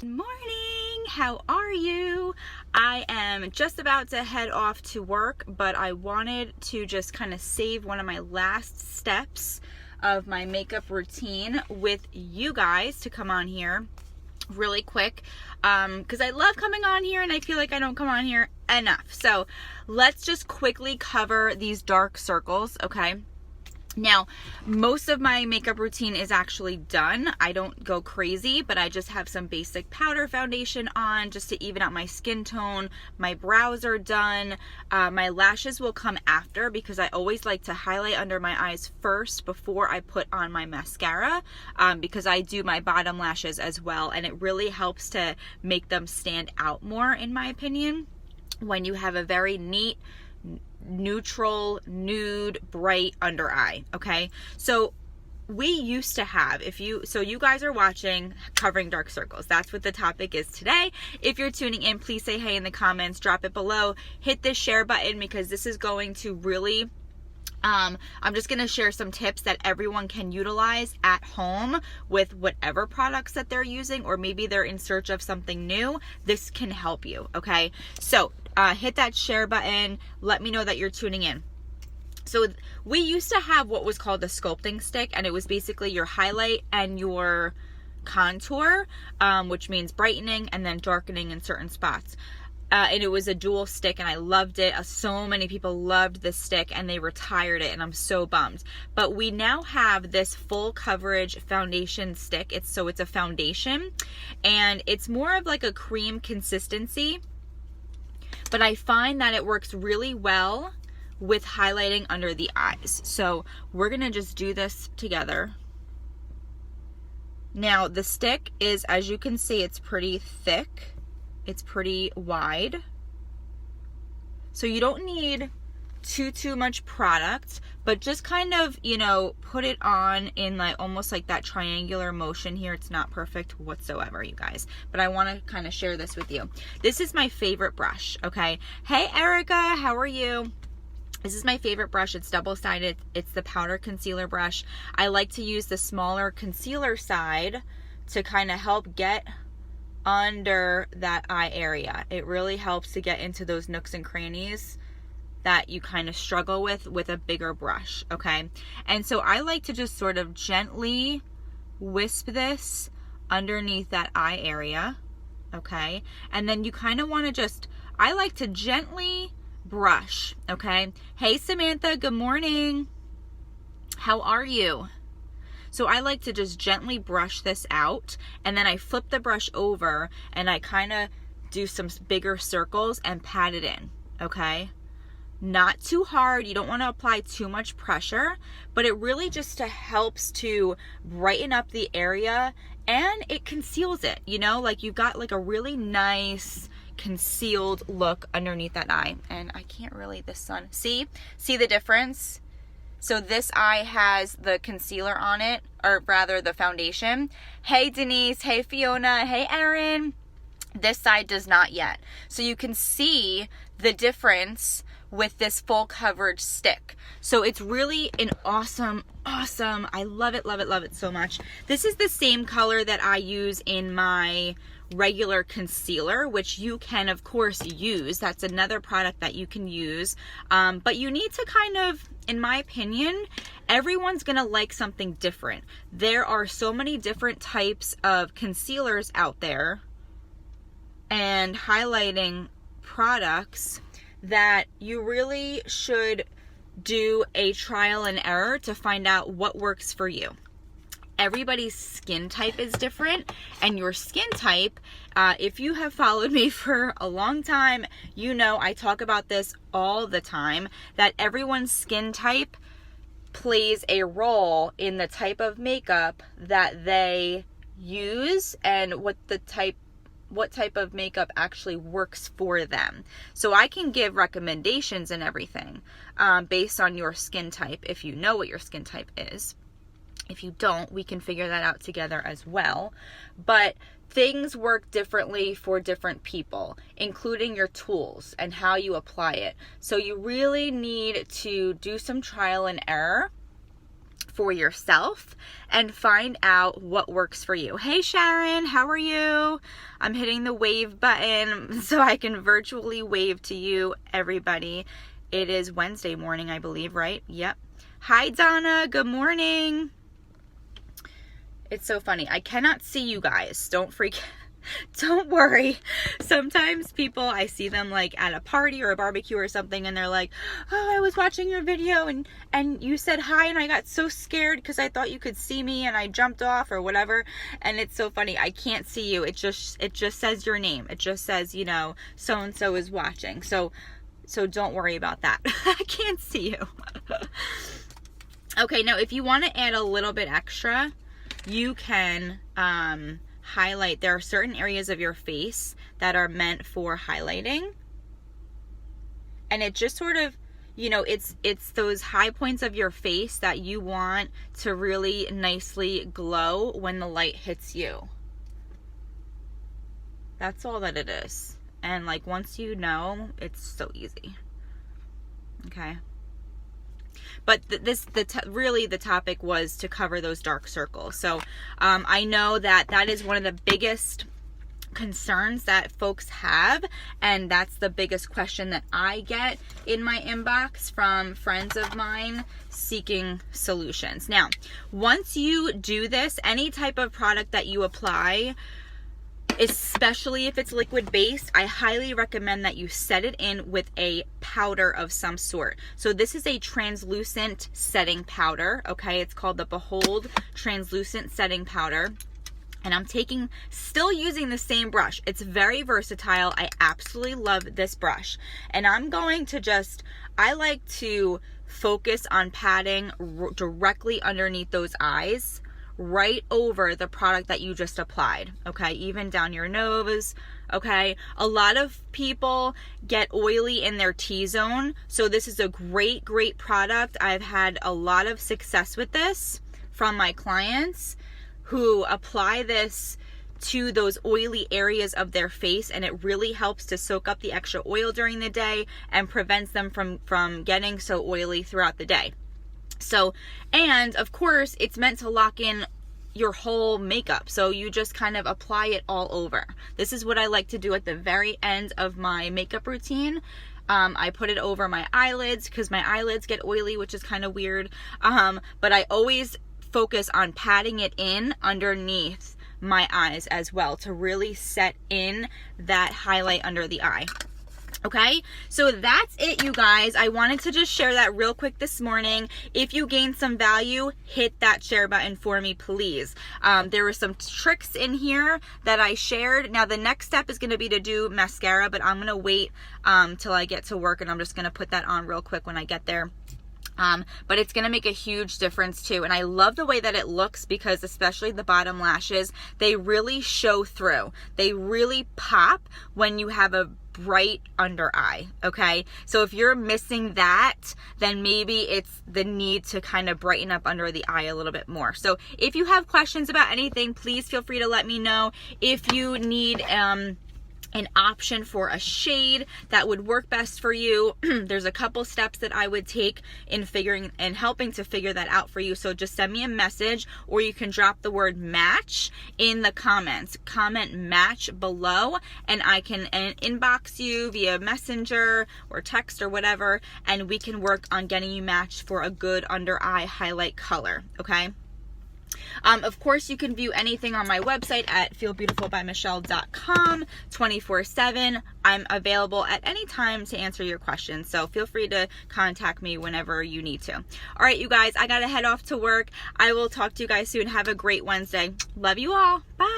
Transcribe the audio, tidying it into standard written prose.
morning. How are you? I am just about to head off to work, but I wanted to just kind of save one of my last steps of my makeup routine with you guys to come on here really quick, because I love coming on here and I feel like I don't come on here enough. So let's just quickly cover these dark circles, okay? Now, most of my makeup routine is actually done. I don't go crazy, but I just have some basic powder foundation on just to even out my skin tone. My brows are done. My lashes will come after because I always like to highlight under my eyes first before I put on my mascara, because I do my bottom lashes as well, and it really helps to make them stand out more, in my opinion, when you have a very neat, neutral, nude, bright under eye. Okay, so we used to have, so you guys are watching Covering Dark Circles. That's what the topic is today. If you're tuning in, please say hey in the comments, drop it below, hit this share button, because this is going to really I'm just going to share some tips that everyone can utilize at home with whatever products that they're using, or maybe they're in search of something new. This can help you, okay? So hit that share button. Let me know that you're tuning in. So we used to have what was called a sculpting stick, and it was basically your highlight and your contour, which means brightening and then darkening in certain spots. And it was a dual stick, and I loved it. So many people loved this stick, and they retired it, and I'm so bummed. But we now have this full coverage foundation stick. It's a foundation, and it's more of like a cream consistency, but I find that it works really well with highlighting under the eyes. So we're gonna just do this together. Now the stick is, as you can see, it's pretty thick. It's pretty wide. So you don't need too much product, but just kind of, put it on in like almost like that triangular motion here. It's not perfect whatsoever, you guys, but I want to kind of share this with you. This is my favorite brush, okay? Hey Erica, how are you? This is my favorite brush. It's double-sided. It's the powder concealer brush. I like to use the smaller concealer side to kind of help get under that eye area. It really helps to get into those nooks and crannies that you kind of struggle with a bigger brush, okay? And so I like to just sort of gently wisp this underneath that eye area, okay? And then you kind of want to I like to gently brush, okay? Hey Samantha, good morning. How are you? So I like to just gently brush this out, and then I flip the brush over and I kind of do some bigger circles and pat it in, okay? Not too hard. You don't want to apply too much pressure, but it really just helps to brighten up the area, and it conceals it, like you've got like a really nice concealed look underneath that eye. And I can't really, the sun, see the difference? So this eye has the concealer on it, or rather the foundation. Hey Denise, hey Fiona, hey Erin. This side does not yet. So you can see the difference with this full coverage stick. So it's really an awesome, I love it so much. This is the same color that I use in my regular concealer, which you can of course use. That's another product that you can use, but you need to kind of, in my opinion, everyone's gonna like something different. There are so many different types of concealers out there and highlighting products that you really should do a trial and error to find out what works for you. Everybody's skin type is different, and your skin type, if you have followed me for a long time, I talk about this all the time, that everyone's skin type plays a role in the type of makeup that they use and what type of makeup actually works for them. So I can give recommendations and everything based on your skin type, if you know what your skin type is. If you don't, we can figure that out together as well. But things work differently for different people, including your tools and how you apply it. So you really need to do some trial and error for yourself and find out what works for you. Hey Sharon, how are you? I'm hitting the wave button so I can virtually wave to you, everybody. It is Wednesday morning, I believe, right? Yep. Hi Donna, good morning. It's so funny. I cannot see you guys. Don't worry. Sometimes people, I see them like at a party or a barbecue or something, and they're like, oh, I was watching your video and you said hi and I got so scared because I thought you could see me and I jumped off or whatever. And it's so funny. I can't see you. It just says your name. It just says, you know, so-and-so is watching. So don't worry about that. I can't see you. Okay, now if you want to add a little bit extra, you can highlight. There are certain areas of your face that are meant for highlighting, and it just sort of, you know, it's those high points of your face that you want to really nicely glow when the light hits you. That's all that it is. And like once you know, it's so easy. Okay. But really the topic was to cover those dark circles. So I know that is one of the biggest concerns that folks have, and that's the biggest question that I get in my inbox from friends of mine seeking solutions. Now, once you do this, any type of product that you apply, especially if it's liquid based, I highly recommend that you set it in with a powder of some sort. So this is a translucent setting powder, okay? It's called the Behold Translucent Setting Powder. And I'm still using the same brush. It's very versatile. I absolutely love this brush. And I'm going to I like to focus on patting directly underneath those eyes, right over the product that you just applied, okay? Even down your nose, okay? A lot of people get oily in their T-zone, so this is a great product. I've had a lot of success with this from my clients who apply this to those oily areas of their face, and it really helps to soak up the extra oil during the day and prevents them from getting so oily throughout the day. So, and of course, it's meant to lock in your whole makeup. So you just kind of apply it all over. This is what I like to do at the very end of my makeup routine. I put it over my eyelids because my eyelids get oily, which is kind of weird. But I always focus on patting it in underneath my eyes as well to really set in that highlight under the eye. Okay, so that's it, you guys. I wanted to just share that real quick this morning. If you gained some value, hit that share button for me, please. There were some tricks in here that I shared. Now, the next step is going to be to do mascara, but I'm going to wait till I get to work, and I'm just going to put that on real quick when I get there. But it's going to make a huge difference too. And I love the way that it looks because especially the bottom lashes, they really show through. They really pop when you have a bright under eye, okay? So if you're missing that, then maybe it's the need to kind of brighten up under the eye a little bit more. So if you have questions about anything, please feel free to let me know. If you need an option for a shade that would work best for you, there's a couple steps that I would take in figuring and helping to figure that out for you. So just send me a message, or you can drop the word match in the comments. Comment match below, and I can inbox you via messenger or text or whatever, and we can work on getting you matched for a good under eye highlight color, okay? Of course, you can view anything on my website at feelbeautifulbymichelle.com 24/7. I'm available at any time to answer your questions, so feel free to contact me whenever you need to. All right, you guys, I gotta head off to work. I will talk to you guys soon. Have a great Wednesday. Love you all. Bye.